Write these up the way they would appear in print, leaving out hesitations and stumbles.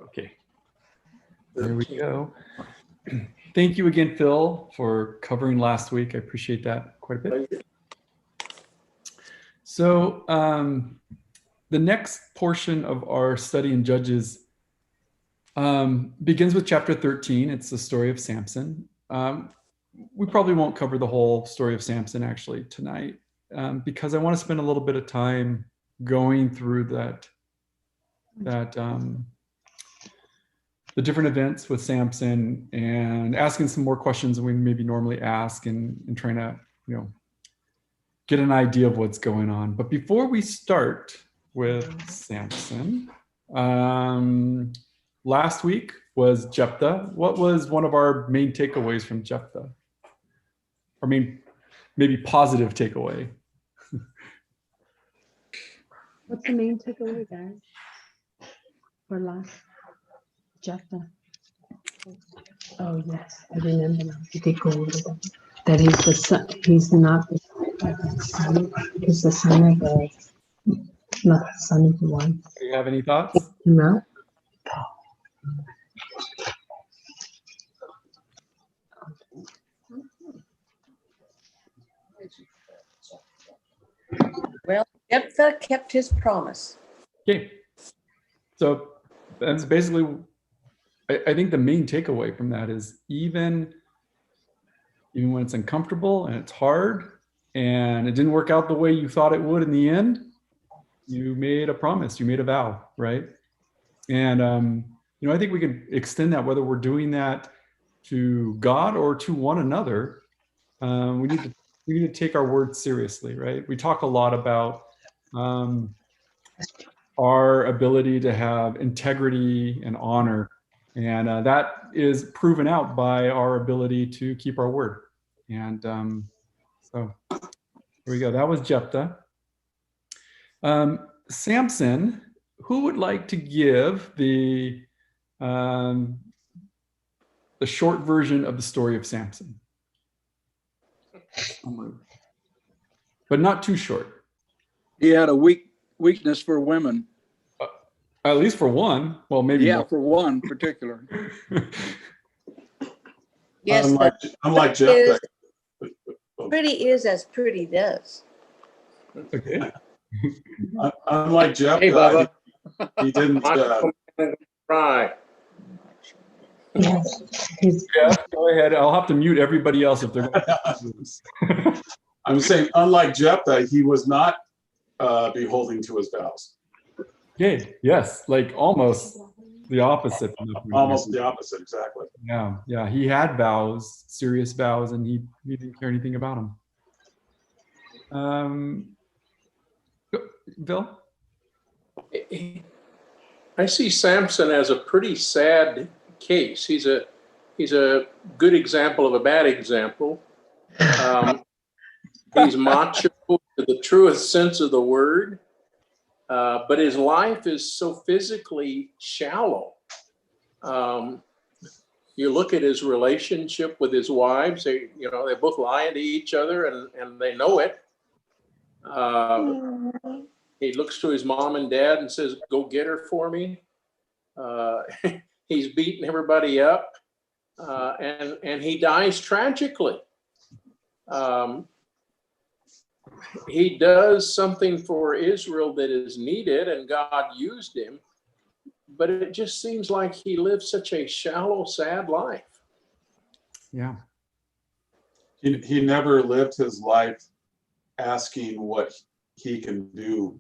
Okay. There we go. Thank you again, Phil, for covering last week. I appreciate that quite a bit. So the next portion of our study in Judges begins with chapter 13. It's the story of Samson. We probably won't cover the whole story of Samson actually tonight because I want to spend a little bit of time going through the different events with Samson and asking some more questions than we maybe normally ask and trying to, get an idea of what's going on. But before we start with Samson, last week was Jephthah. What was one of our main takeaways from Jephthah? I mean, maybe positive takeaway. What's the main takeaway, guys? For last Jephthah. Oh yes, I remember now. The takeaway that he's the son. He's not the son. He's the son of the, not the son of the wife. Do you have any thoughts? No. Well, Jephthah kept his promise. Okay. So that's basically, I think the main takeaway from that is even when it's uncomfortable and it's hard and it didn't work out the way you thought it would in the end, you made a promise, you made a vow, right? And, I think we can extend that whether we're doing that to God or to one another. We need to take our words seriously, right? We talk a lot about our ability to have integrity and honor. And that is proven out by our ability to keep our word. And so here we go. That was Jephthah. Samson, who would like to give the short version of the story of Samson? But not too short. He had a weakness for women. At least for one. Well, maybe Yeah, more. for one particular. Yes, unlike Jephthah. pretty is as pretty does. Okay. Unlike Jephthah, Hey, Bubba. he didn't. Right. Yes. He's, Yeah, go ahead. I'll have to mute everybody else if they're going to do this. I'm saying, unlike Jephthah, he was not beholding to his vows. Okay. Yes. Like almost the opposite. Almost the opposite, exactly. Yeah. Yeah. He had vows, serious vows, and he didn't care anything about them. Bill? I see Samson as a pretty sad case. He's a good example of a bad example. He's macho to the truest sense of the word, but his life is so physically shallow. You look at his relationship with his wives. They both lying to each other, and they know it. He looks to his mom and dad and says, "Go get her for me." He's beating everybody up, and he dies tragically. He does something for Israel that is needed, and God used him, but it just seems like he lived such a shallow, sad life. Yeah. He never lived his life asking what he can do,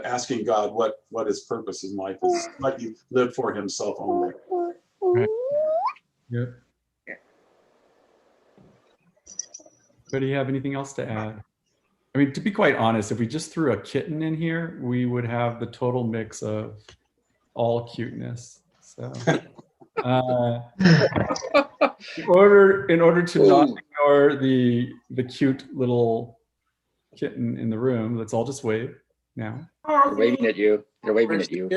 asking God what his purpose in life is. Like he lived for himself only. Right. Yep. But do you have anything else to add? I mean, to be quite honest, if we just threw a kitten in here, we would have the total mix of all cuteness. So, in order to not ignore the cute little kitten in the room, let's all just wave now. They're waving at you. They're waving at you.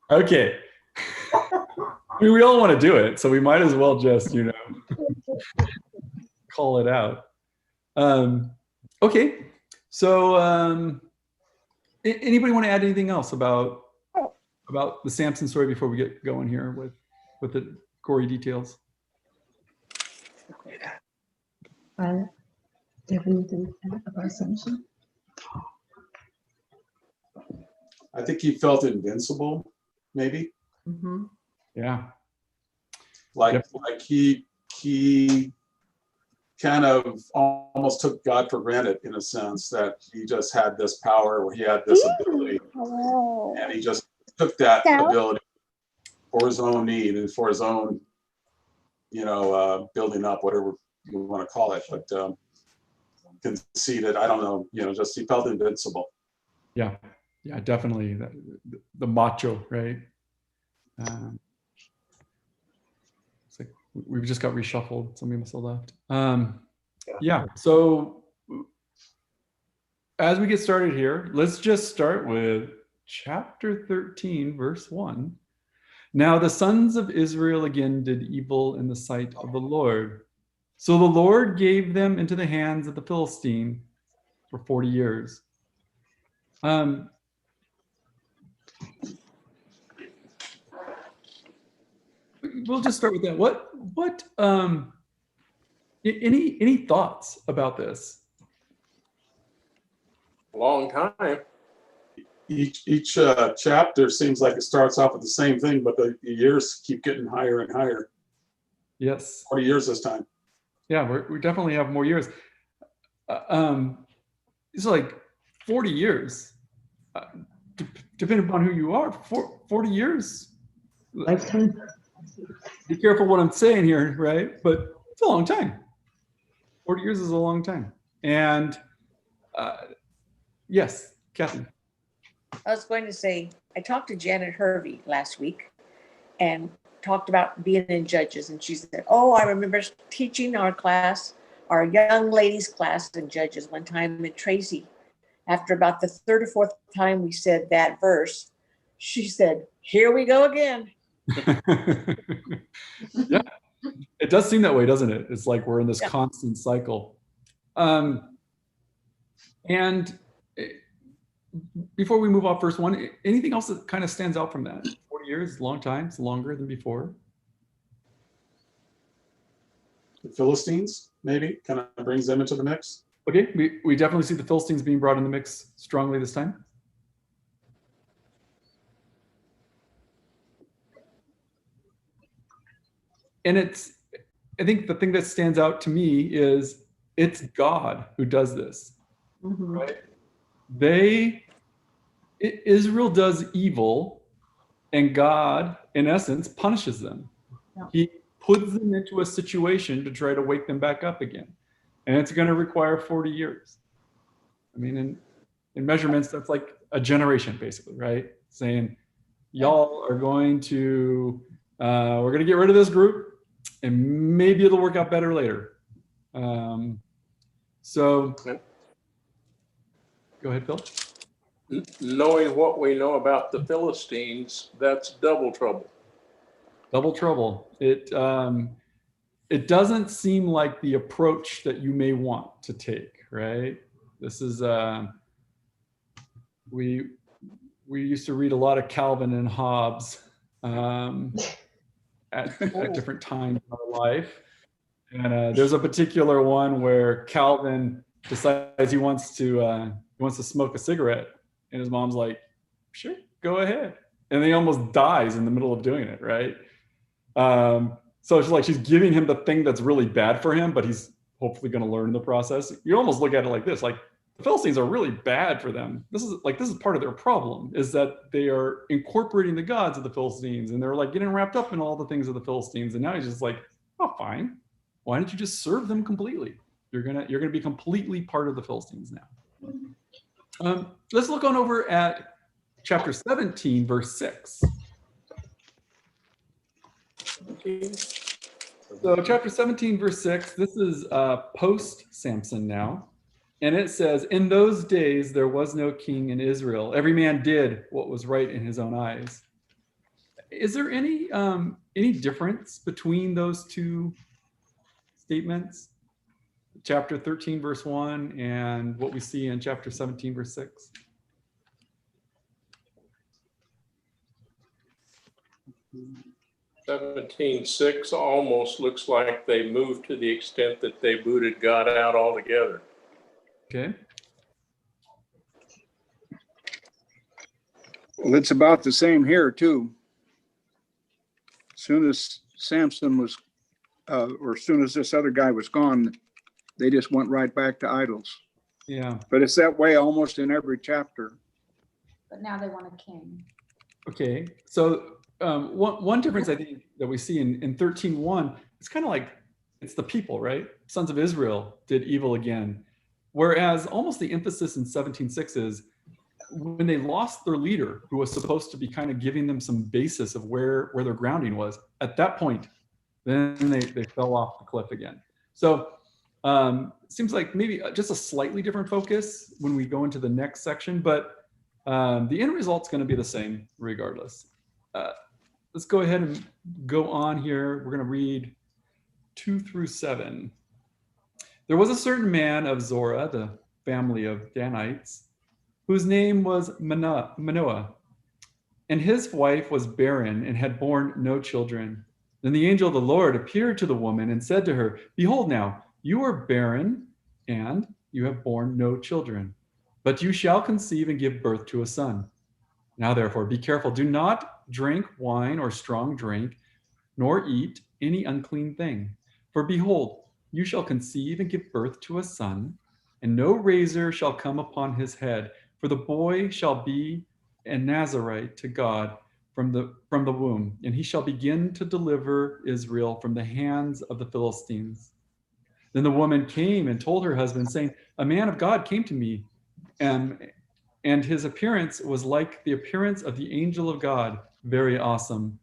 Okay. I mean, we all want to do it, so we might as well just, call it out. Okay. So Anybody want to add anything else about the Samson story before we get going here with the gory details? Violet, do you have anything to add about Samson? I think he felt invincible, maybe. Mhm. Yeah. Like Yep. like he kind of almost took God for granted in a sense, that he just had this power, or he had this ability, and he just took that ability for his own need and for his own, building up, whatever you want to call it, but conceited. I don't know. Just he felt invincible. Yeah, definitely the macho, right? It's like we've just got reshuffled. Somebody must have left. Yeah. So as we get started here, let's just start with chapter 13, verse 1. Now the sons of Israel again did evil in the sight of the Lord. So the Lord gave them into the hands of the Philistine for 40 years. We'll just start with that. What any thoughts about this? Long time. Each chapter seems like it starts off with the same thing, but the years keep getting higher and higher. Yes. 40 years this time. Yeah, we definitely have more years. It's like 40 years. Depending upon who you are, 40 years. Lifetime. Be careful what I'm saying here, right? But it's a long time. 40 years is a long time. And yes, Kathy. I was going to say, I talked to Janet Hervey last week and talked about being in Judges. And she said, oh, I remember teaching our class, our young ladies class in Judges one time. And Tracy, after about the third or fourth time we said that verse, she said, here we go again. Yeah, it does seem that way, doesn't it? It's like we're in this Yeah. constant cycle. And before we move off verse 1, anything else that kind of stands out from that? 40 years is a long time. It's longer than before. The Philistines, maybe, kind of brings them into the mix. Okay, we definitely see the Philistines being brought in the mix strongly this time. And I think the thing that stands out to me is it's God who does this, Mhm. right? Israel does evil, and God, in essence, punishes them. Yeah. He puts them into a situation to try to wake them back up again. And it's going to require 40 years. I mean, in measurements, that's like a generation, basically, right? Saying, y'all are going to, we're going to get rid of this group, and maybe it'll work out better later. So, go ahead, Phil. Knowing what we know about the Philistines, that's double trouble. Double trouble. It doesn't seem like the approach that you may want to take, right? This is we used to read a lot of Calvin and Hobbes at different times in our life, and there's a particular one where Calvin decides he wants to smoke a cigarette, and his mom's like, "Sure, go ahead," and then he almost dies in the middle of doing it, right? So it's like she's giving him the thing that's really bad for him, but he's hopefully going to learn in the process. You almost look at it like this: like the Philistines are really bad for them. This is part of their problem, is that they are incorporating the gods of the Philistines, and they're like getting wrapped up in all the things of the Philistines. And now he's just like, oh, fine. Why don't you just serve them completely? You're gonna be completely part of the Philistines now. Let's look on over at chapter 17, verse 6. So chapter 17, verse 6, this is post-Samson now. And it says, in those days, there was no king in Israel. Every man did what was right in his own eyes. Is there any difference between those two statements? Chapter 13, verse 1, and what we see in chapter 17, verse 6? 17:6 almost looks like they moved to the extent that they booted God out altogether. Okay. Well, it's about the same here too. Soon as Samson was, or as soon as this other guy was gone, they just went right back to idols. Yeah. But it's that way almost in every chapter. But now they want a king. Okay. So one difference I think that we see in 13:1, it's kind of like it's the people, right? Sons of Israel did evil again. Whereas almost the emphasis in 17:6 is when they lost their leader, who was supposed to be kind of giving them some basis of where their grounding was, at that point, then they fell off the cliff again. So seems like maybe just a slightly different focus when we go into the next section, but the end result's going to be the same regardless. Let's go ahead and go on here. We're going to read 2 through 7. There was a certain man of Zorah, the family of Danites, whose name was Manoah, and his wife was barren and had borne no children. Then the angel of the Lord appeared to the woman and said to her, "Behold now, you are barren and you have borne no children, but you shall conceive and give birth to a son. Now therefore be careful, do not drink wine or strong drink, nor eat any unclean thing. For behold, you shall conceive and give birth to a son, and no razor shall come upon his head, for the boy shall be a Nazarite to God from the womb, and he shall begin to deliver Israel from the hands of the Philistines." Then the woman came and told her husband, saying, "A man of God came to me, and his appearance was like the appearance of the angel of God, very awesome.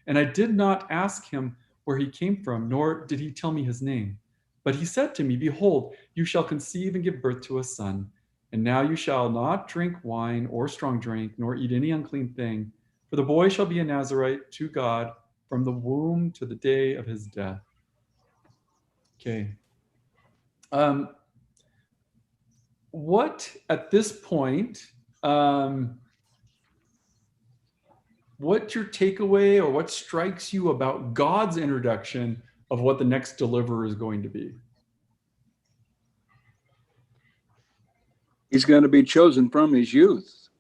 And I did not ask him where he came from, nor did he tell me his name. But he said to me, Behold, you shall conceive and give birth to a son. And now you shall not drink wine or strong drink, nor eat any unclean thing. For the boy shall be a Nazarite to God from the womb to the day of his death." Okay. What at this point, what's your takeaway or what strikes you about God's introduction of what the next deliverer is going to be? He's going to be chosen from his youth,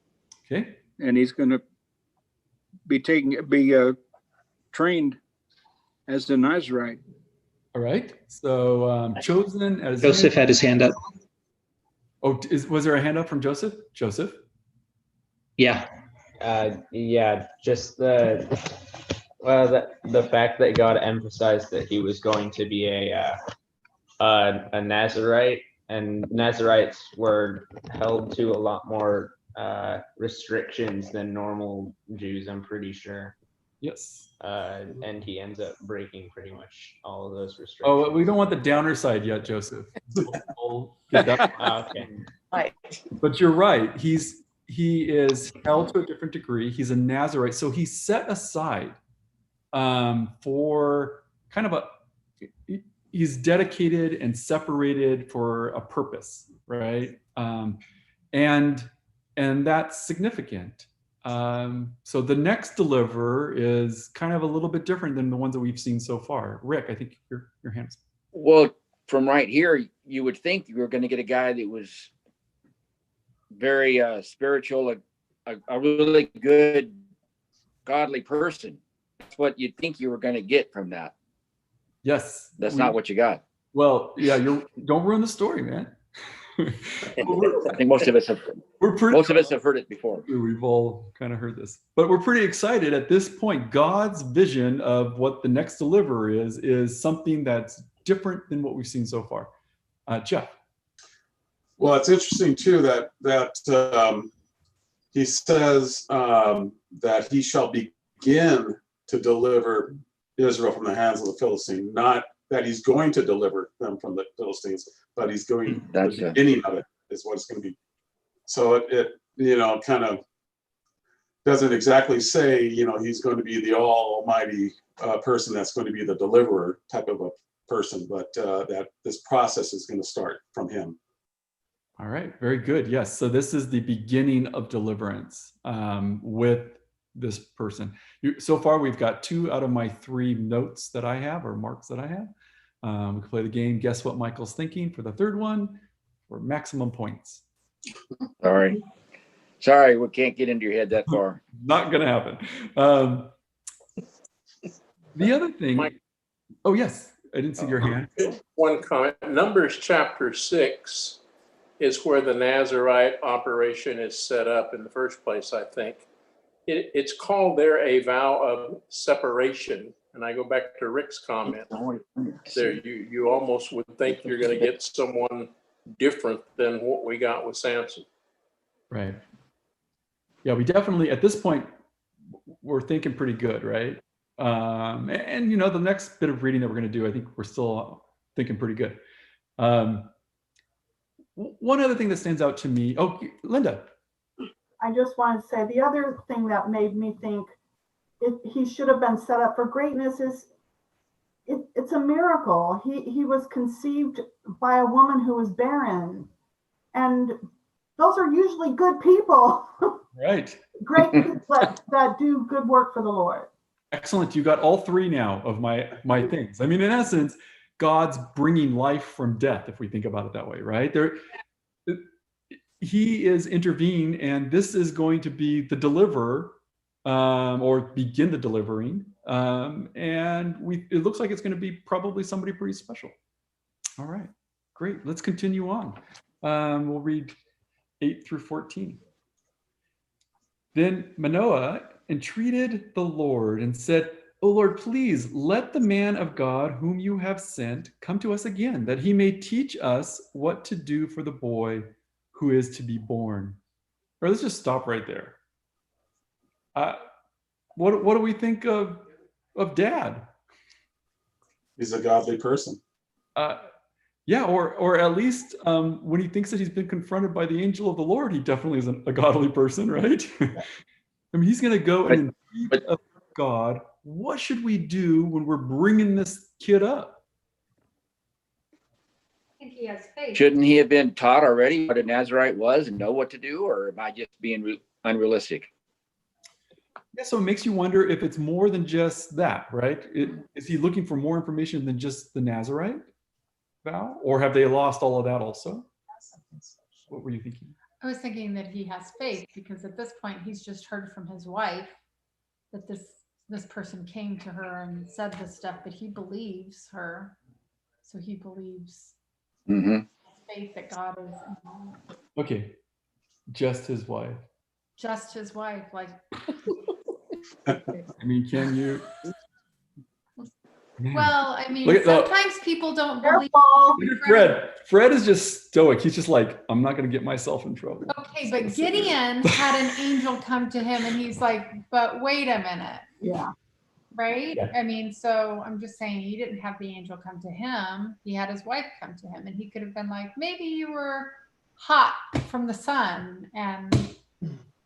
Okay. and he's going to be trained as the Nazarite. All right. So chosen as Joseph had his hand up. Oh, was there a hand up from Joseph? Joseph? Yeah. Yeah, just the fact that God emphasized that he was going to be a Nazarite, and Nazarites were held to a lot more restrictions than normal Jews, I'm pretty sure. Yes. And he ends up breaking pretty much all of those restrictions. Oh, we don't want the downer side yet, Joseph. We'll get that. Okay. Right. But you're right. He is held to a different degree. He's a Nazarite. So he's set aside for kind of he's dedicated and separated for a purpose, right? And that's significant. So the next deliverer is kind of a little bit different than the ones that we've seen so far. Rick, I think your hands. Well, from right here, you would think you were going to get a guy that was very spiritual, a really good, godly person. That's what you'd think you were going to get from that. Yes. That's not what you got. Well, yeah, don't ruin the story, man. I think most of us have heard it before. We've all kind of heard this, but we're pretty excited at this point. God's vision of what the next deliverer is something that's different than what we've seen so far. Jeff. Well, it's interesting too that he says that he shall begin to deliver Israel from the hands of the Philistines, not that he's going to deliver them from the Philistines, but he's going, the beginning of it is what it's going to be. So it kind of doesn't exactly say, he's going to be the almighty person that's going to be the deliverer type of a person, but that this process is going to start from him. All right, very good. Yes, so this is the beginning of deliverance with this person. So far, we've got 2 out of my 3 notes that I have, or marks that I have. We can play the game, guess what Michael's thinking for the third one, for maximum points. Sorry, we can't get into your head that far. Not gonna happen. The other thing, Mike. oh yes, I didn't see your hand. One comment, Numbers chapter 6 is where the Nazarite operation is set up in the first place, I think. It's called there a vow of separation. And I go back to Rick's comment there. You almost would think you're going to get someone different than what we got with Samson. Right. Yeah, we definitely, at this point, we're thinking pretty good, right? And you know, the next bit of reading that we're going to do, I think we're still thinking pretty good. One other thing that stands out to me, oh, Linda. I just want to say the other thing that made me think he should have been set up for greatness is it's a miracle. He was conceived by a woman who was barren, and those are usually good people. Right. Great people that do good work for the Lord. Excellent. You got all 3 now of my things. I mean, in essence, God's bringing life from death, if we think about it that way, right? He is intervening, and this is going to be the deliverer, or begin the delivering. And it looks like it's going to be probably somebody pretty special. All right, great. Let's continue on. We'll read 8 through 14. Then Manoah entreated the Lord and said, "O Lord, please let the man of God whom you have sent come to us again, that he may teach us what to do for the boy who is to be born." Or let's just stop right there. What do we think of Dad? He's a godly person. Yeah, or at least when he thinks that he's been confronted by the angel of the Lord, he definitely is a godly person, right? I mean, he's going to go and entreat of God, what should we do when we're bringing this kid up? I think he has faith. Shouldn't he have been taught already what a Nazarite was and know what to do, or am I just being unrealistic? Yeah, so it makes you wonder if it's more than just that, right? Is he looking for more information than just the Nazarite vow, or have they lost all of that also? What were you thinking? I was thinking that he has faith because at this point he's just heard from his wife that this person came to her and said this stuff, but he believes her, so he believes faith that God is Okay, just his wife. Just his wife, like. I mean, can you? Man. Well, I mean, Look at sometimes people don't believe. Look at Fred. Fred is just stoic. He's just like, I'm not going to get myself in trouble. Okay, but Gideon had an angel come to him, and he's like, "But wait a minute." Yeah. Right? Yeah. I mean, so I'm just saying he didn't have the angel come to him. He had his wife come to him, and he could have been like, maybe you were hot from the sun and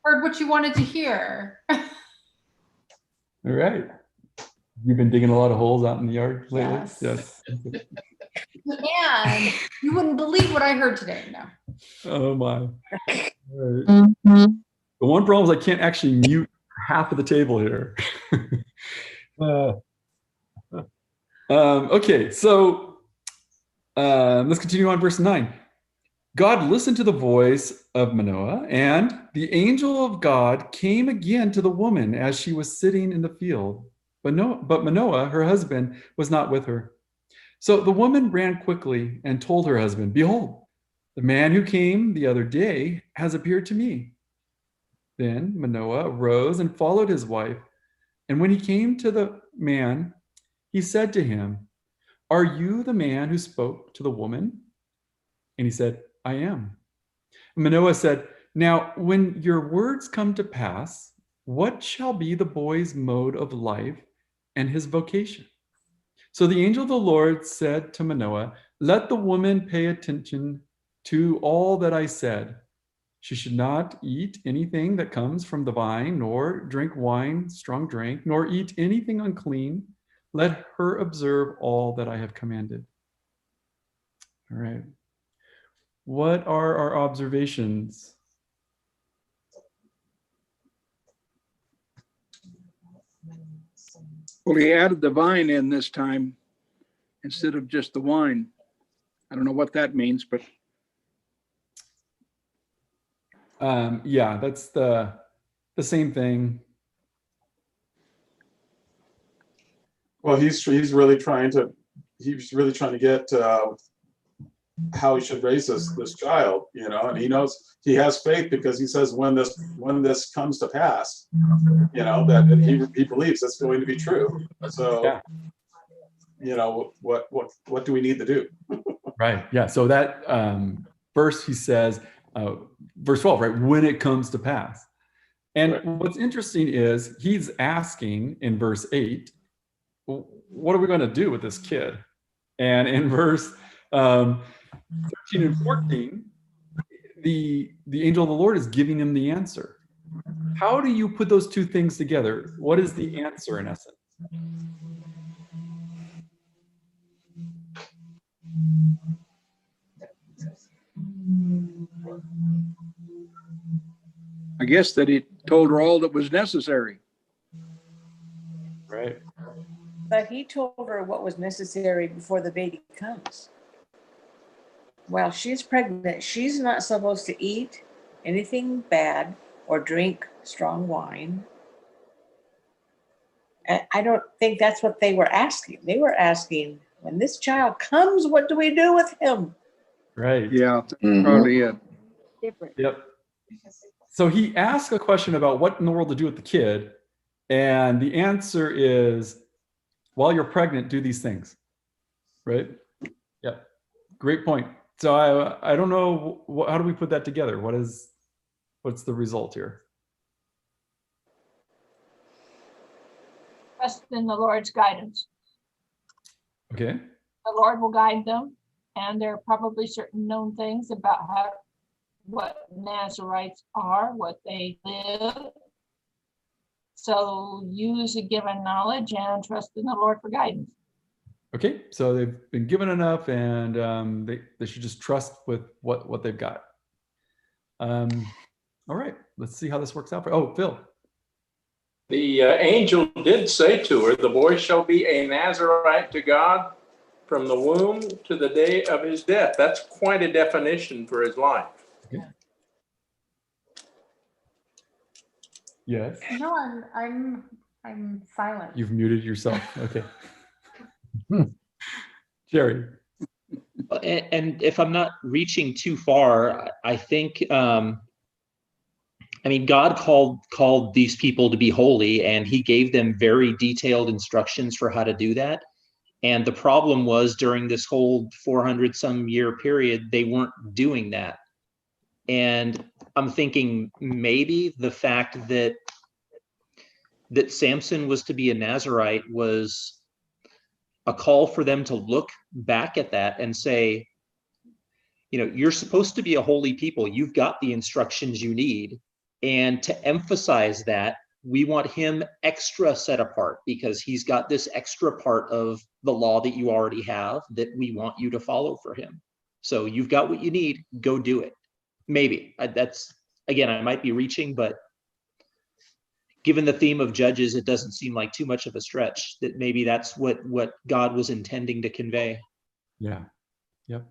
heard what you wanted to hear. All right. You've been digging a lot of holes out in the yard lately? Yes. And you wouldn't believe what I heard today. No. Oh my. All right. The one problem is I can't actually mute half of the table here. Okay, so let's continue on verse 9. God listened to the voice of Manoah, and the angel of God came again to the woman as she was sitting in the field. But Manoah, her husband, was not with her. So the woman ran quickly and told her husband, "Behold, the man who came the other day has appeared to me." Then Manoah arose and followed his wife. And when he came to the man, he said to him, "Are you the man who spoke to the woman?" And he said, "I am." And Manoah said, "Now, when your words come to pass, what shall be the boy's mode of life and his vocation?" So the angel of the Lord said to Manoah, "Let the woman pay attention to all that I said. She should not eat anything that comes from the vine, nor drink wine, strong drink, nor eat anything unclean. Let her observe all that I have commanded." All right. What are our observations? Well, he added the vine in this time instead of just the wine. I don't know what that means, but Yeah, that's the same thing. Well, he's really trying to get how he should raise this child, and he knows he has faith because he says when this comes to pass, that he believes that's going to be true. So, Yeah. what do we need to do? Right. Yeah. So that verse, he says, verse 12, right? When it comes to pass. And Right. what's interesting is he's asking in verse 8, what are we going to do with this kid? And in verse 13 and 14, the angel of the Lord is giving him the answer. How do you put those two things together? What is the answer in essence? I guess that he told her all that was necessary. Right. But he told her what was necessary before the baby comes. While she's pregnant, she's not supposed to eat anything bad or drink strong wine. And I don't think that's what they were asking. They were asking, when this child comes, what do we do with him? Right. Yeah, Mhm. probably it. Different. Yep. So he asked a question about what in the world to do with the kid. And the answer is, while you're pregnant, do these things. Right? Yep. Great point. So I don't know, how do we put that together? What's the result here? Trust in the Lord's guidance. Okay. The Lord will guide them, and there are probably certain known things about what Nazarites are, what they live. So use the given knowledge and trust in the Lord for guidance. Okay. So they've been given enough, and they should just trust with what they've got. All right. Let's see how this works out. Phil. The angel did say to her, the boy shall be a Nazarite to God from the womb to the day of his death. That's quite a definition for his life. Okay. Yes. No, I'm silent. You've muted yourself. Okay. Jerry. And if I'm not reaching too far, I think, God called these people to be holy, and he gave them very detailed instructions for how to do that. And the problem was during this whole 400 some year period, they weren't doing that. And I'm thinking maybe the fact that Samson was to be a Nazarite was a call for them to look back at that and say, you're supposed to be a holy people. You've got the instructions you need. And to emphasize that, we want him extra set apart because he's got this extra part of the law that you already have that we want you to follow for him. So you've got what you need, go do it. Maybe that's, again, I might be reaching, but given the theme of Judges, it doesn't seem like too much of a stretch that maybe that's what God was intending to convey. Yeah. Yep.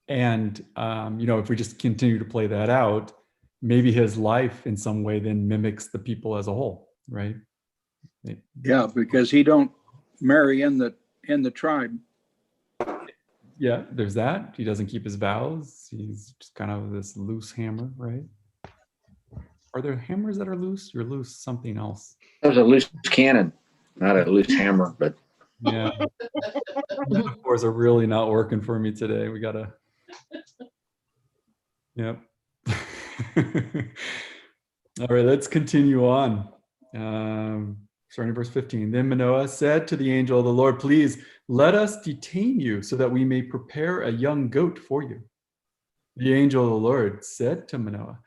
And, if we just continue to play that out, maybe his life in some way then mimics the people as a whole, right? Yeah, because he don't marry in the tribe. Yeah, there's that. He doesn't keep his vows. He's just kind of this loose hammer, right? Are there hammers that are loose? You're loose something else. That was a loose cannon, not a loose hammer, but Yeah. Metaphors are really not working for me today. We gotta. Yep. All right, let's continue on. Starting verse 15. Then Manoah said to the angel of the Lord, please let us detain you so that we may prepare a young goat for you. The angel of the Lord said to Manoah,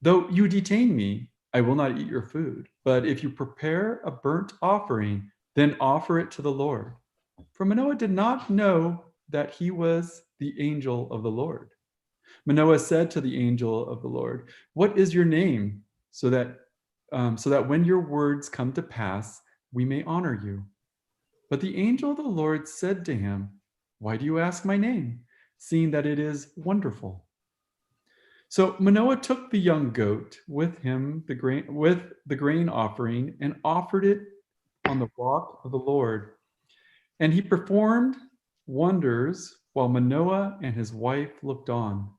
though you detain me, I will not eat your food. But if you prepare a burnt offering, then offer it to the Lord. For Manoah did not know that he was the angel of the Lord. Manoah said to the angel of the Lord, what is your name? So that when your words come to pass, we may honor you. But the angel of the Lord said to him, "Why do you ask my name, seeing that it is wonderful?" So Manoah took the young goat with him, with the grain offering, and offered it on the rock of the Lord. And he performed wonders while Manoah and his wife looked on.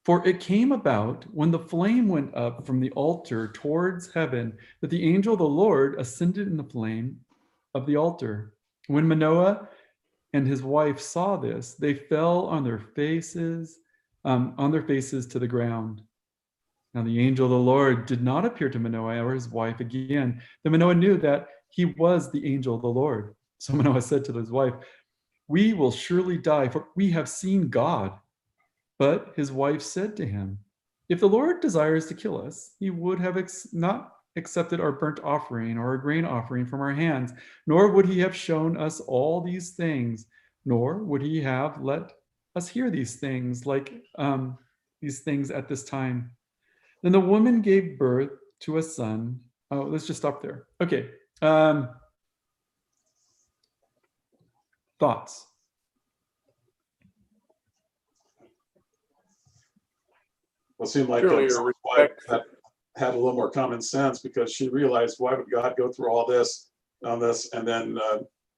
For it came about when the flame went up from the altar towards heaven that the angel of the Lord ascended in the flame of the altar. When Manoah and his wife saw this, they fell on their faces to the ground. Now the angel of the Lord did not appear to Manoah or his wife again. Then Manoah knew that he was the angel of the Lord. So Manoah said to his wife, "We will surely die, for we have seen God." But his wife said to him, "If the Lord desires to kill us, he would have not accepted our burnt offering or our grain offering from our hands, nor would he have shown us all these things, nor would he have let us hear these things these things at this time." Then the woman gave birth to a son. Oh, let's just stop there. Okay. Thoughts? Well, it seemed like Surely his a wife respect. had a little more common sense, because she realized, why would God go through all this on this and then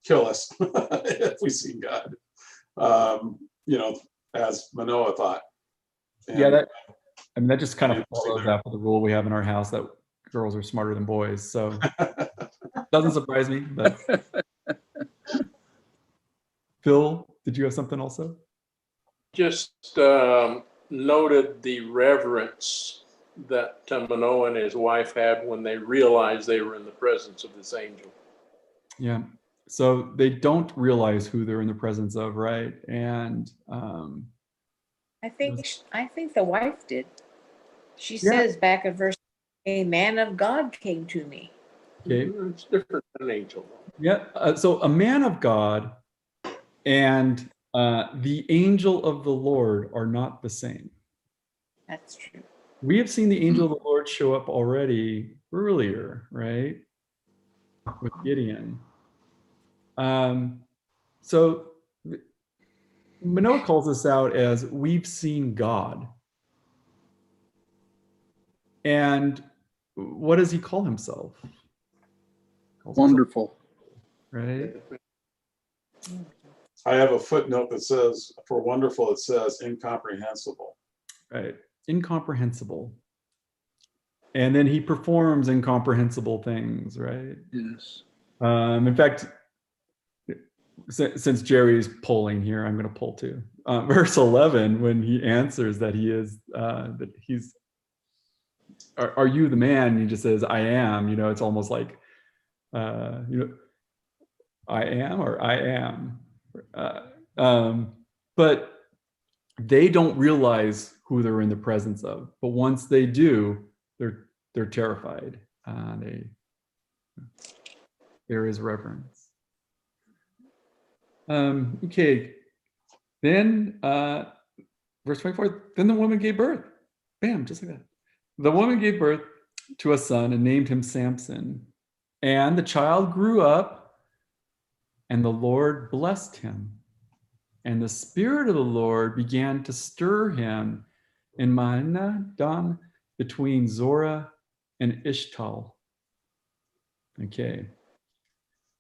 kill us if we see God? As Manoah thought. Yeah, And that just kind of Interesting follows there. after the rule we have in our house that girls are smarter than boys. So doesn't surprise me. But Phil, did you have something also? Just noted the reverence that Manoah and his wife had when they realized they were in the presence of this angel. Yeah. So they don't realize who they're in the presence of, right? And I think the wife did. She Yeah. says back at verse, "A man of God came to me." okay, It's different than an angel. yeah. So a man of God and the angel of the Lord are not the same. That's true. We have seen the angel of the Lord show up already earlier, right? With Gideon. So Manoah calls us out as we've seen God. And what does he call himself? Calls himself, Wonderful. right? I have a footnote that says, for wonderful, it says incomprehensible. Right. Incomprehensible. And then he performs incomprehensible things, right? Yes. In fact, since Jerry's polling here, I'm going to poll too. Verse 11, when he answers that he is, that he's, are you the man? He just says, "I am." It's almost like, I am or I am. But they don't realize who they're in the presence of. But once they do, they're terrified. There is reverence. Okay. Then verse 24. Then the woman gave birth. Bam, just like that. The woman gave birth to a son and named him Samson. And the child grew up, and the Lord blessed him. And the Spirit of the Lord began to stir him in Ma'anan between Zorah and Eshtaol. Okay.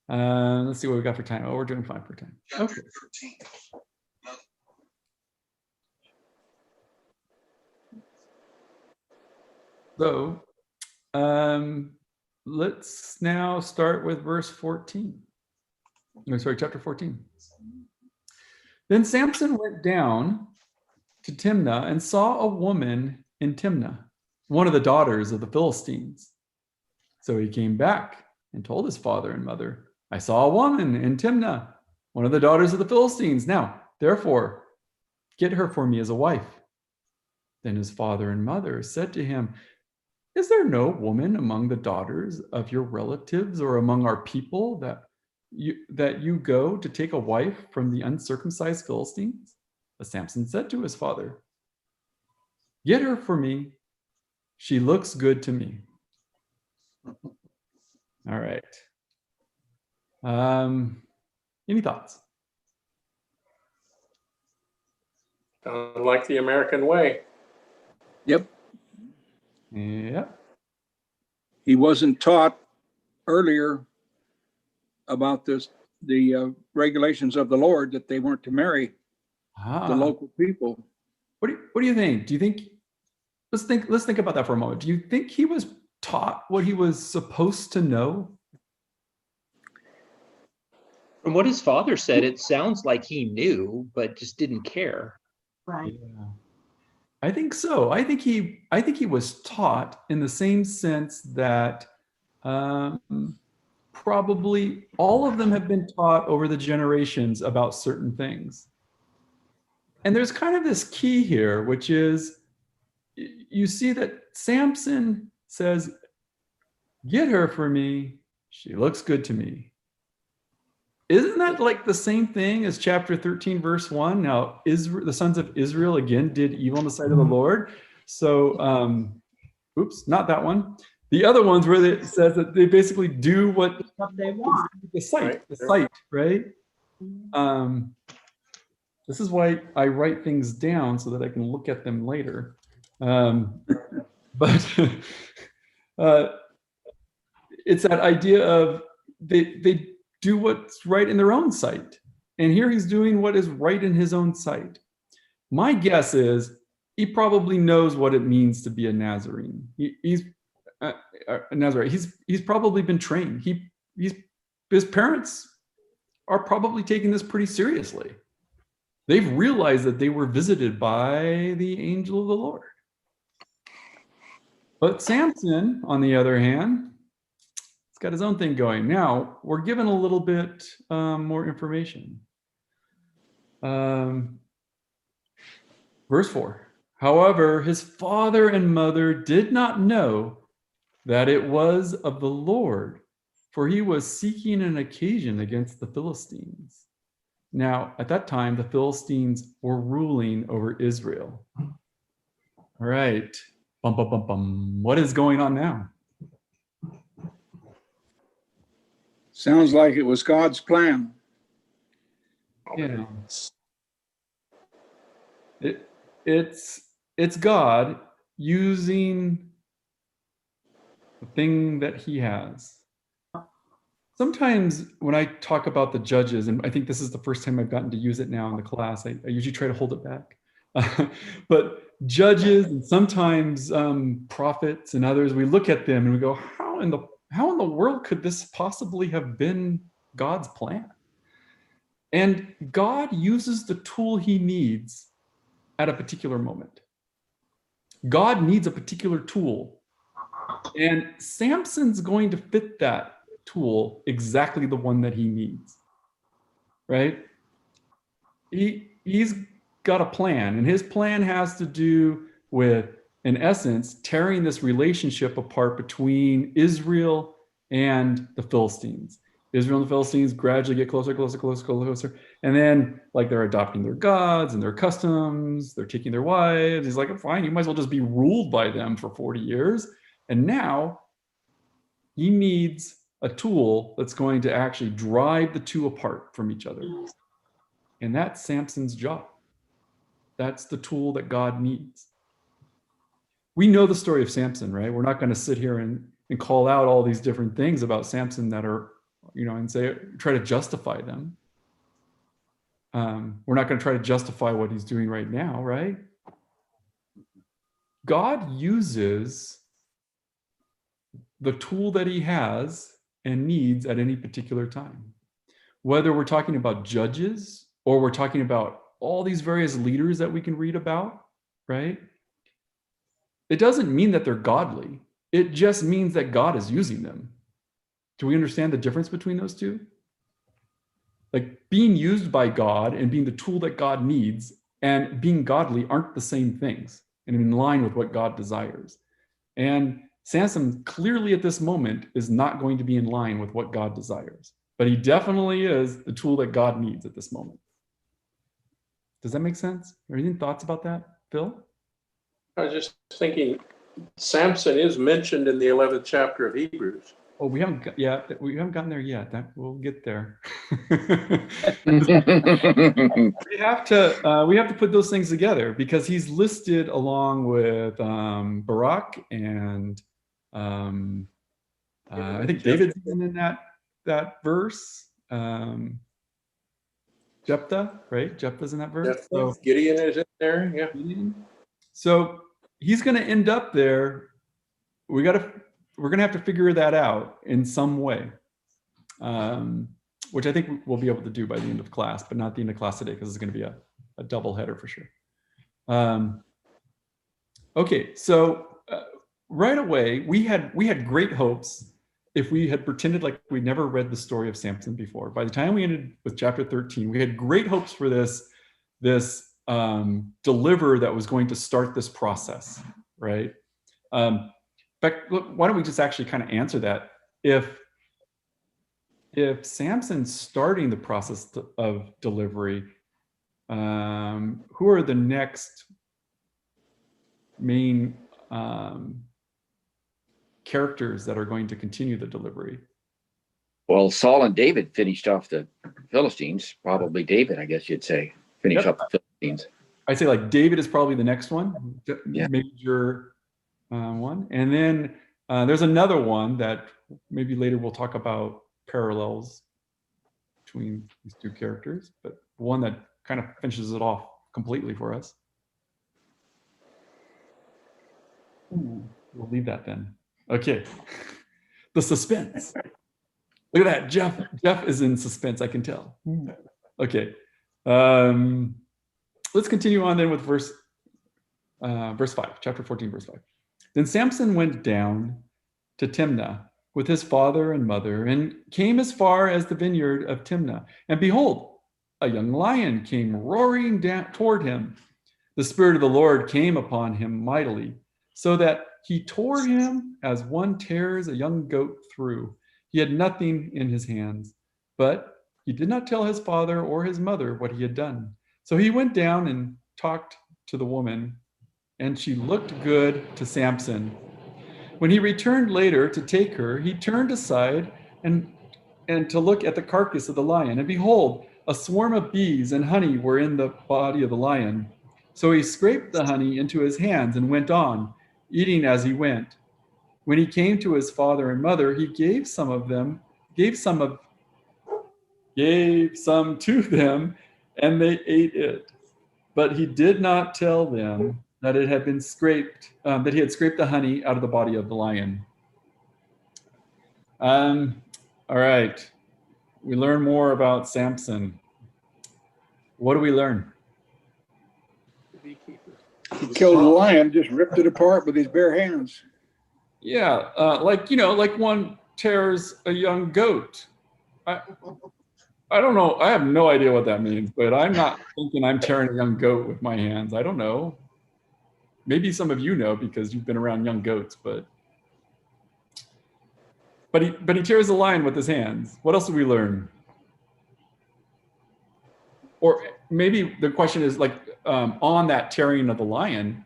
Let's see what we got for time. Oh, we're doing fine for time. Okay. So, let's now start with verse 14. No, sorry, chapter 14. Then Samson went down to Timnah and saw a woman in Timnah, one of the daughters of the Philistines. So he came back and told his father and mother, "I saw a woman in Timnah, one of the daughters of the Philistines. Now, therefore, get her for me as a wife." Then his father and mother said to him, "Is there no woman among the daughters of your relatives or among our people that you go to take a wife from the uncircumcised Philistines?" But Samson said to his father, "Get her for me. She looks good to me." All right. Any thoughts? Like the American way. Yep. Yeah. He wasn't taught earlier about the regulations of the Lord, that they weren't to marry the local people. What do you think? Do you think, let's think about that for a moment. Do you think he was taught what he was supposed to know? From what his father said, it sounds like he knew, but just didn't care. Right. Yeah. I think so. I think he was taught in the same sense that probably all of them have been taught over the generations about certain things. And there's kind of this key here, which is you see that Samson says, "Get her for me. She looks good to me." Isn't that like the same thing as chapter 13, verse 1? Now, the sons of Israel again did evil in the sight of the Lord. So, oops, not that one. The other ones where it says that they basically do what they want. The sight, right? This is why I write things down so that I can look at them later. But it's that idea of they do what's right in their own sight. And here he's doing what is right in his own sight. My guess is he probably knows what it means to be a Nazarene. He's a Nazarite. He's probably been trained. His parents are probably taking this pretty seriously. They've realized that they were visited by the angel of the Lord. But Samson, on the other hand, he's got his own thing going. Now, we're given a little bit more information. Verse 4. However, his father and mother did not know that it was of the Lord, for he was seeking an occasion against the Philistines. Now, at that time, the Philistines were ruling over Israel. All right. Bum, bum, bum, bum. What is going on now? Sounds like it was God's plan. Yeah. It's God using the thing that he has. Sometimes when I talk about the judges, and I think this is the first time I've gotten to use it now in the class, I usually try to hold it back. But judges and sometimes prophets and others, we look at them and we go, how in the world could this possibly have been God's plan? And God uses the tool he needs at a particular moment. God needs a particular tool. And Samson's going to fit that tool, exactly the one that he needs, right? He's got a plan, and his plan has to do with, in essence, tearing this relationship apart between Israel and the Philistines. Israel and the Philistines gradually get closer, and then like they're adopting their gods and their customs, they're taking their wives. He's like, fine, you might as well just be ruled by them for 40 years. And now he needs a tool that's going to actually drive the two apart from each other. And that's Samson's job. That's the tool that God needs. We know the story of Samson, right? We're not going to sit here and call out all these different things about Samson that are, and try to justify them. We're not going to try to justify what he's doing right now, right? God uses the tool that he has and needs at any particular time. Whether we're talking about judges or we're talking about all these various leaders that we can read about, right? It doesn't mean that they're godly. It just means that God is using them. Do we understand the difference between those two? Like being used by God and being the tool that God needs and being godly aren't the same things and in line with what God desires. And Samson clearly at this moment is not going to be in line with what God desires, but he definitely is the tool that God needs at this moment. Does that make sense? Are there any thoughts about that, Phil? I was just thinking, Samson is mentioned in the 11th chapter of Hebrews. Oh, we haven't gotten there yet. That we'll get there. We have to put those things together because he's listed along with Barak and I think David's even in that verse. Jephthah, right? Jephthah's in that verse. So Gideon is in there, yeah. So he's going to end up there. We're going to have to figure that out in some way, which I think we'll be able to do by the end of class, but not the end of class today because it's going to be a double header for sure. Okay, so right away we had great hopes if we had pretended like we'd never read the story of Samson before. By the time we ended with chapter 13, we had great hopes for this deliverer that was going to start this process, right? In fact, look, why don't we just actually kind of answer that? If Samson's starting the process of delivery, who are the next main characters that are going to continue the delivery? Well, Saul and David finished off the Philistines. Probably David, I guess you'd say, finish off the Philistines. I'd say like David is probably the next one, major one. And then there's another one that maybe later we'll talk about parallels between these two characters, but one that kind of finishes it off completely for us. We'll leave that then. Okay. The suspense. Look at that. Jeff is in suspense, I can tell. Okay. Let's continue on then with verse 5, chapter 14, verse 5. Then Samson went down to Timnah with his father and mother and came as far as the vineyard of Timnah. And behold, a young lion came roaring down toward him. The Spirit of the Lord came upon him mightily, so that he tore him as one tears a young goat through. He had nothing in his hands, but he did not tell his father or his mother what he had done. So he went down and talked to the woman, and she looked good to Samson. When he returned later to take her, he turned aside and to look at the carcass of the lion. And behold, a swarm of bees and honey were in the body of the lion. So he scraped the honey into his hands and went on, eating as he went. When he came to his father and mother, he gave some to them, and they ate it. But he did not tell them that it had been scraped, that he had scraped the honey out of the body of the lion. All right, we learn more about Samson. What do we learn? He killed the lion, just ripped it apart with his bare hands. Yeah, like one tears a young goat. I don't know. I have no idea what that means, but I'm not thinking I'm tearing a young goat with my hands. I don't know. Maybe some of you know because you've been around young goats, but he tears a lion with his hands. What else do we learn? Or maybe the question is like on that tearing of the lion.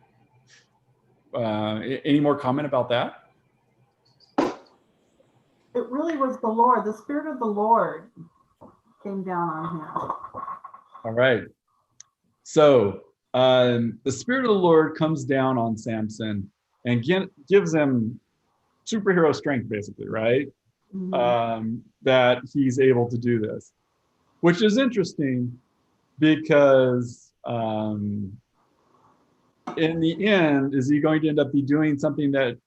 Any more comment about that? It really was the Lord. The Spirit of the Lord came down on him. All right. So the Spirit of the Lord comes down on Samson and gives him superhero strength, basically, right? Mm-hmm. That he's able to do this, which is interesting because in the end, is he going to end up be doing something that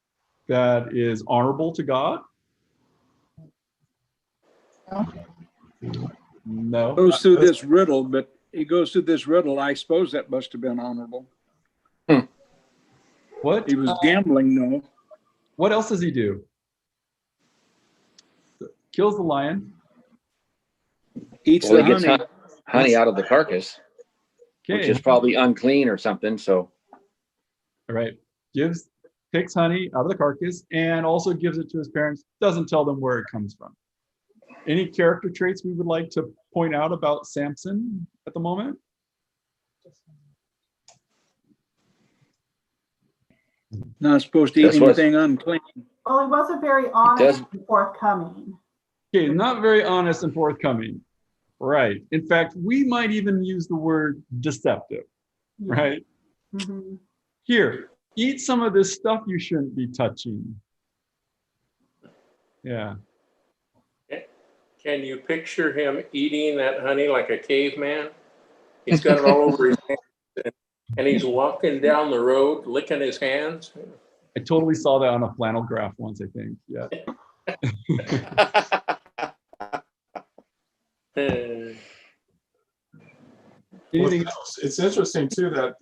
is honorable to God? No. Goes through this riddle, but he goes through this riddle. I suppose that must have been honorable. What? He was gambling, no. What else does he do? Kills the lion. Eats the honey. Honey out of the carcass, which is probably unclean or something. So, all right, takes honey out of the carcass and also gives it to his parents. Doesn't tell them where it comes from. Any character traits we would like to point out about Samson at the moment? Not supposed to eat anything unclean. Well, he wasn't very honest doesn't- and forthcoming. Okay, not very honest and forthcoming. Right. In fact, we might even use the word deceptive, Yeah. right? Mhm. Here, eat some of this stuff you shouldn't be touching. Yeah. Can you picture him eating that honey like a caveman? He's got it all over his hands, and he's walking down the road licking his hands. I totally saw that on a flannel graph once, I think. Yeah. Anything else? It's interesting too that,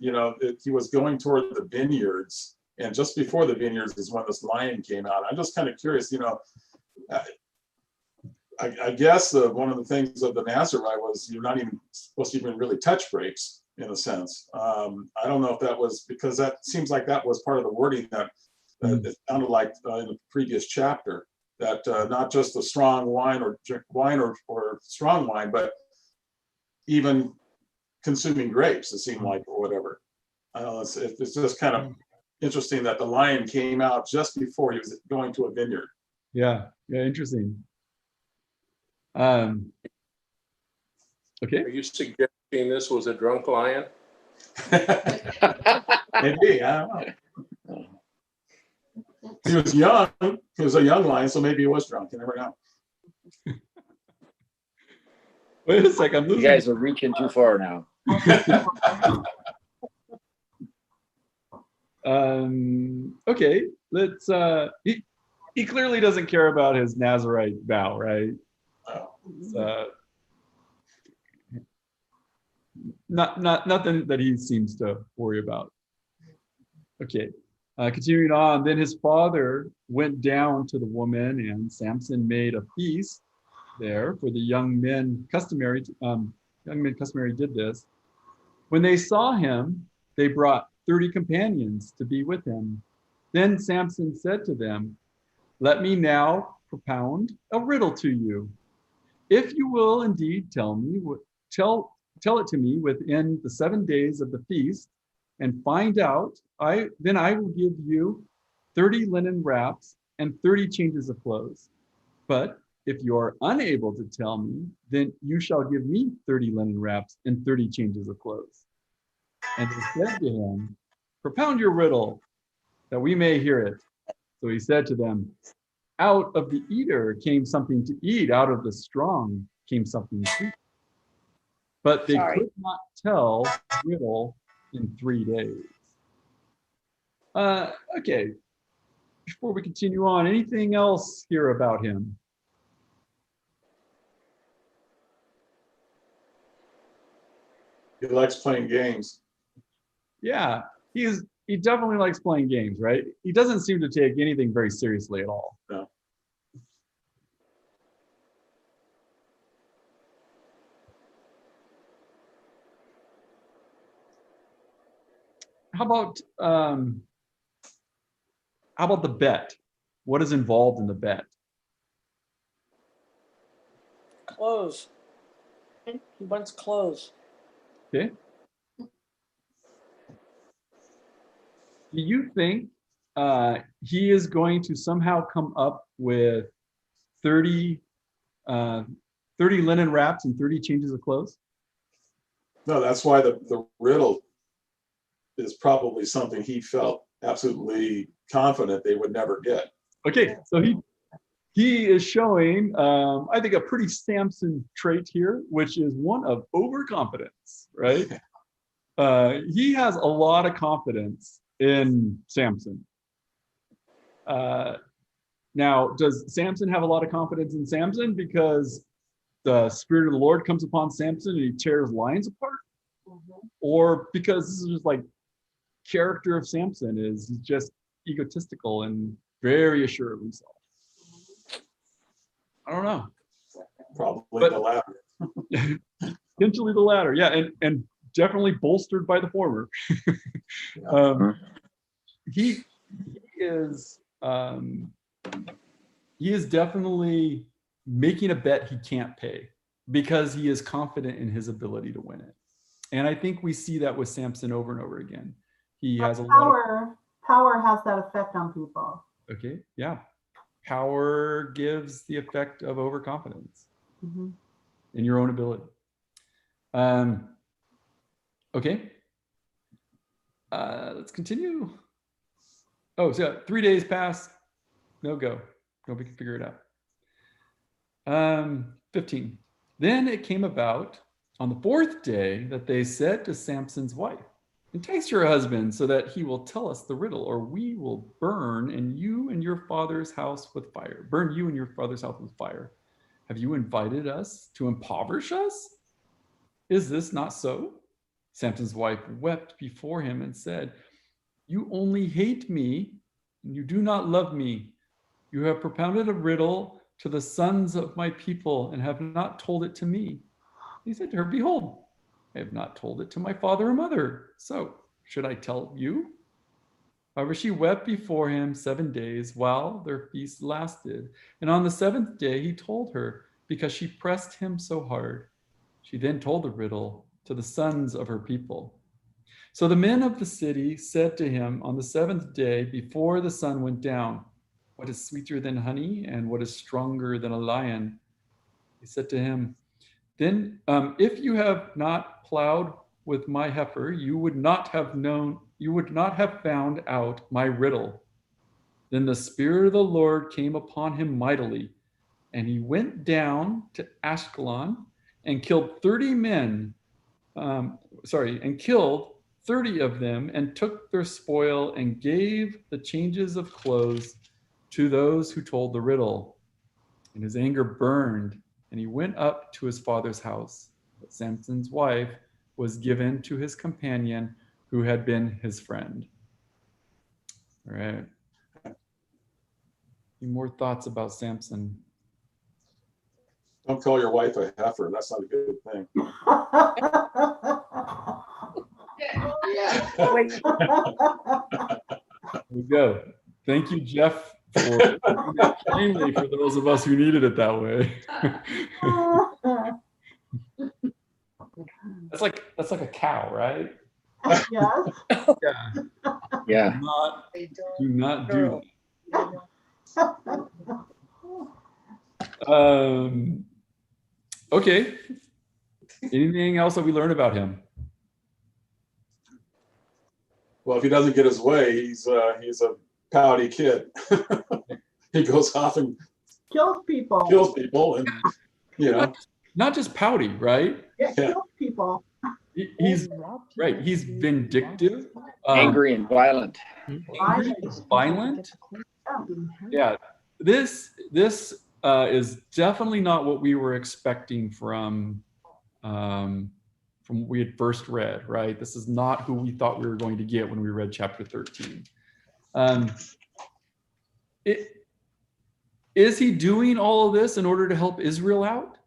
he was going toward the vineyards, and just before the vineyards is when this lion came out. I'm just kind of curious, I guess one of the things of the Nazarite was you're not even supposed to even really touch grapes in a sense. I don't know if that was because that seems like that was part of the wording that it sounded like in the previous chapter, that not just the strong wine or drink wine or strong wine, but even consuming grapes, it seemed like, or whatever. I don't know, it's just kind of interesting that the lion came out just before he was going to a vineyard. Yeah, interesting. Are Okay. you suggesting this was a drunk lion? Maybe, I don't know. He was young. He was a young lion, so maybe he was drunk. You never know. Wait a sec, I'm You losing. guys are reaching too far now. Okay, let's. He clearly doesn't care about his Nazarite vow, right? Nothing that he seems to worry about. Okay, continuing on. Then his father went down to the woman, and Samson made a feast there for the young men. Young men customary did this. When they saw him, they brought 30 companions to be with him. Then Samson said to them, "Let me now propound a riddle to you. If you will indeed tell it to me within the 7 days of the feast, and find out, then I will give you 30 linen wraps and 30 changes of clothes. But if you are unable to tell me, then you shall give me 30 linen wraps and 30 changes of clothes." And they said to him, "Propound your riddle, that we may hear it." So he said to them, "Out of the eater came something to eat, out of the strong came something sweet." But they could not tell the riddle in 3 days. Okay, before we continue on, anything else here about him? He likes playing games. Yeah, he definitely likes playing games, right? He doesn't seem to take anything very seriously at all. No. How about the bet? What is involved in the bet? Clothes. He wants clothes. Okay. Do you think he is going to somehow come up with 30 linen wraps and 30 changes of clothes? No, that's why the riddle is probably something he felt absolutely confident they would never get. Okay, so he is showing, I think, a pretty Samson trait here, which is one of overconfidence, right? He has a lot of confidence in Samson. Now, does Samson have a lot of confidence in Samson because the Spirit of the Lord comes upon Samson and he tears lions apart? Or because this is just like character of Samson is he's just egotistical and very assured of himself? I don't know. Probably the latter. Potentially the latter, yeah, and definitely bolstered by the former. He is definitely making a bet he can't pay because he is confident in his ability to win it. And I think we see that with Samson over and over again. He has a lot of Power has that effect on people. Okay, yeah. Power gives the effect of overconfidence Mhm. in your own ability. Okay. Let's continue. Oh, so yeah, 3 days pass. No go. Nobody can figure it out. 15. Then it came about on the 4th day that they said to Samson's wife, entice your husband so that he will tell us the riddle, or we will burn you and your father's house with fire. Burn you and your father's house with fire. Have you invited us to impoverish us? Is this not so? Samson's wife wept before him and said, you only hate me and you do not love me. You have propounded a riddle to the sons of my people and have not told it to me. He said to her, behold, I have not told it to my father or mother. So should I tell you? However, she wept before him 7 days while their feast lasted. And on the 7th day, he told her because she pressed him so hard. She then told the riddle to the sons of her people. So the men of the city said to him on the 7th day before the sun went down, what is sweeter than honey and what is stronger than a lion? He said to him, then if you have not plowed with my heifer, you would not have found out my riddle. Then the Spirit of the Lord came upon him mightily, and he went down to Ashkelon and killed 30 men, and killed 30 of them and took their spoil and gave the changes of clothes to those who told the riddle. And his anger burned, and he went up to his father's house. But Samson's wife was given to his companion who had been his friend. All right. Any more thoughts about Samson? Don't call your wife a heifer. That's not a good thing. Wait, There we go. Thank you, Jeff, for putting that plainly for those of us who needed it that way. That's like a cow, right? Yes. Yeah. Yeah. Do not do that. Okay. Anything else that we learned about him? Well, if he doesn't get his way, he's a pouty kid. He goes off and Kills people. kills people, and you know, Not just pouty, right? Yeah, Yeah. kills people. He's right. He's vindictive, Angry and violent. angry, violent. Yeah, this is definitely not what we were expecting from what we had first read, right? This is not who we thought we were going to get when we read chapter 13. Is he doing all of this in order to help Israel out?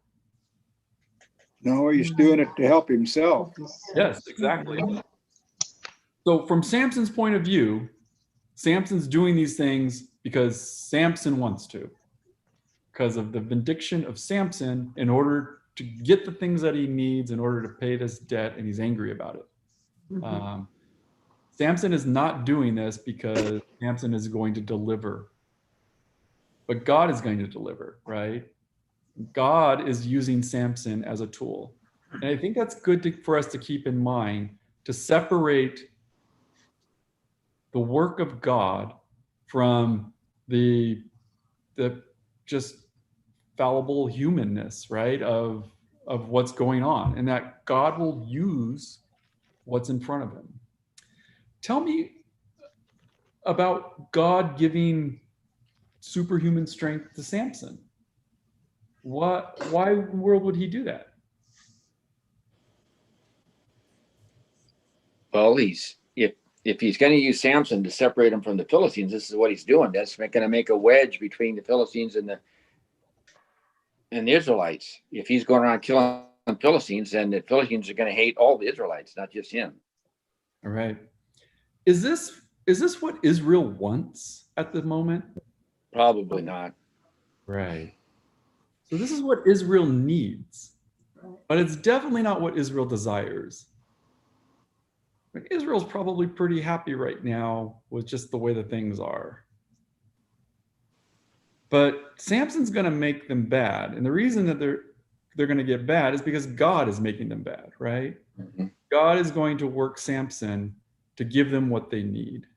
No, he's doing it to help himself. Yes, exactly. So from Samson's point of view, Samson's doing these things because Samson wants to, because of the vindication of Samson in order to get the things that he needs in order to pay this debt, and he's angry about it. Samson is not doing this because Samson is going to deliver, but God is going to deliver, right? God is using Samson as a tool. And I think that's good for us to keep in mind, to separate the work of God from the just fallible humanness, right, of what's going on, and that God will use what's in front of him. Tell me about God giving superhuman strength to Samson. Why in the world would he do that? Well, if he's going to use Samson to separate him from the Philistines, this is what he's doing. That's going to make a wedge between the Philistines and the Israelites. If he's going around killing Philistines, then the Philistines are going to hate all the Israelites, not just him. All right. Is this what Israel wants at the moment? Probably not. Right. So this is what Israel needs, but it's definitely not what Israel desires. But Israel's probably pretty happy right now with just the way that things are. But Samson's going to make them bad. And the reason that they're going to get bad is because God is making them bad, right? Mhm. God is going to work Samson to give them what they need.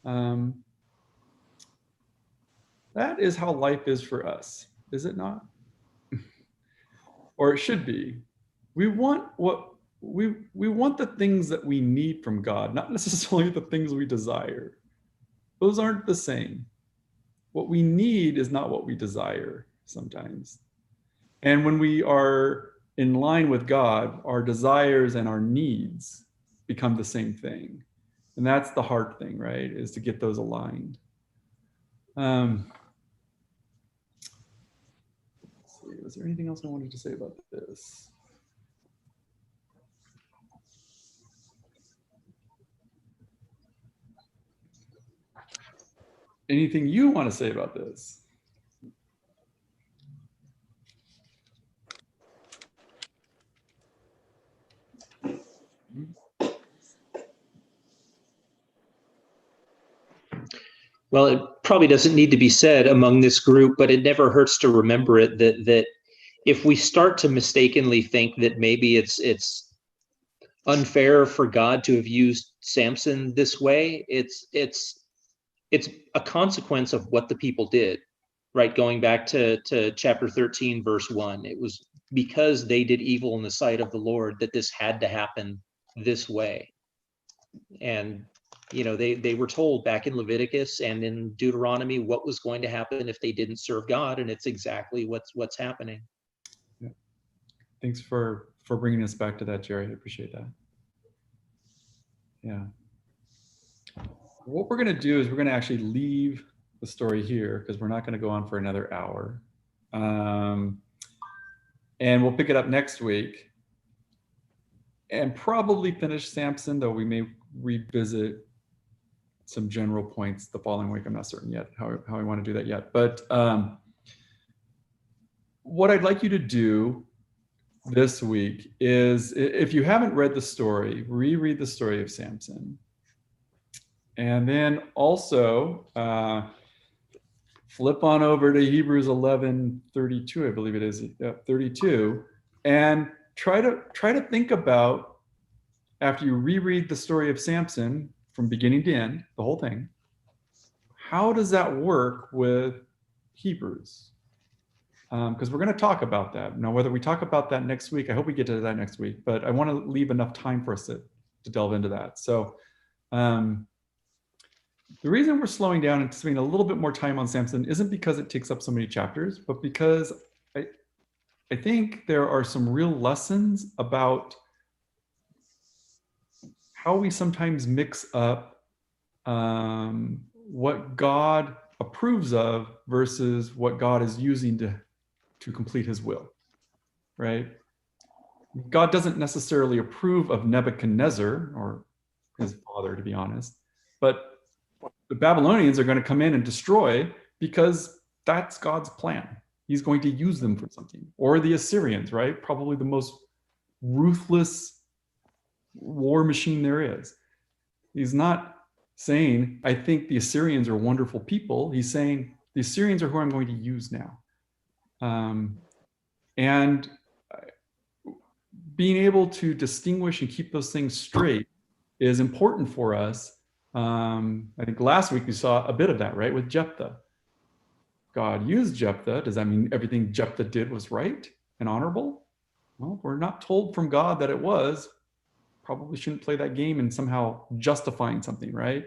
That is how life is for us, is it not? Or it should be. We want the things that we need from God, not necessarily the things we desire. Those aren't the same. What we need is not what we desire sometimes. And when we are in line with God, our desires and our needs become the same thing. And that's the hard thing, right? Is to get those aligned. Let's see, was there anything else I wanted to say about this? Anything you want to say about this? Well, it probably doesn't need to be said among this group, but it never hurts to remember it that if we start to mistakenly think that maybe it's unfair for God to have used Samson this way, it's a consequence of what the people did, right? Going back to chapter 13, verse 1, it was because they did evil in the sight of the Lord that this had to happen this way. And they were told back in Leviticus and in Deuteronomy what was going to happen if they didn't serve God, and it's exactly what's happening. Yeah. Thanks for bringing us back to that, Jerry. I appreciate that. Yeah. What we're going to do is we're going to actually leave the story here because we're not going to go on for another hour. And we'll pick it up next week and probably finish Samson, though we may revisit some general points the following week. I'm not certain yet how I want to do that yet. But what I'd like you to do this week is, if you haven't read the story, reread the story of Samson. And then also flip on over to Hebrews 11:32, I believe it is, 32, and try to think about, after you reread the story of Samson from beginning to end, the whole thing, how does that work with Hebrews? Because we're going to talk about that. Now, whether we talk about that next week, I hope we get to that next week, but I want to leave enough time for us to delve into that. So the reason we're slowing down and spending a little bit more time on Samson isn't because it takes up so many chapters, but because I think there are some real lessons about how we sometimes mix up what God approves of versus what God is using to complete his will, right? God doesn't necessarily approve of Nebuchadnezzar or his father, to be honest, but the Babylonians are going to come in and destroy because that's God's plan. He's going to use them for something. Or the Assyrians, right? Probably the most ruthless war machine there is. He's not saying, I think the Assyrians are wonderful people. He's saying, the Assyrians are who I'm going to use now. And being able to distinguish and keep those things straight is important for us. I think last week we saw a bit of that, right, with Jephthah. God used Jephthah. Does that mean everything Jephthah did was right and honorable? Well, if we're not told from God that it was, probably shouldn't play that game and somehow justifying something, right?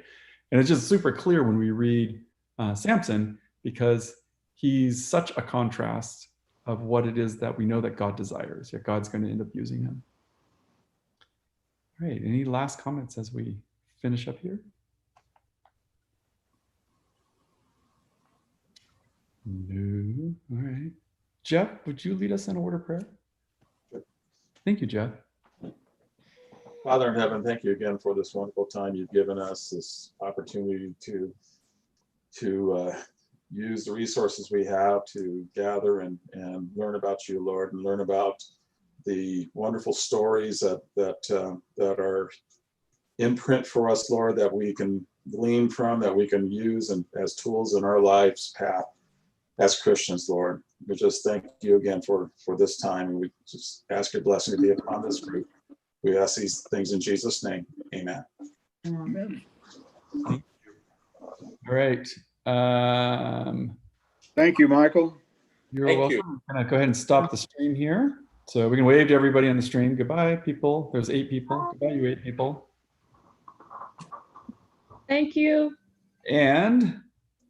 And it's just super clear when we read Samson, because he's such a contrast of what it is that we know that God desires, yet God's going to end up using him. All right, any last comments as we finish up here? No. All right. Jeff, would you lead us in a word of prayer? Thank you, Jeff. Father in heaven, thank you again for this wonderful time you've given us, this opportunity to use the resources we have to gather and learn about you, Lord, and learn about the wonderful stories that are in print for us, Lord, that we can glean from, that we can use and as tools in our lives path as Christians, Lord. We just thank you again for this time. And we just ask your blessing to be upon this group. We ask these things in Jesus' name. Amen. All right. Thank you, Michael. You're Thank welcome. you. I'm gonna go ahead and stop the stream here. So we can wave to everybody on the stream. Goodbye, people. There's 8 people. Goodbye, you 8 people. Thank you. And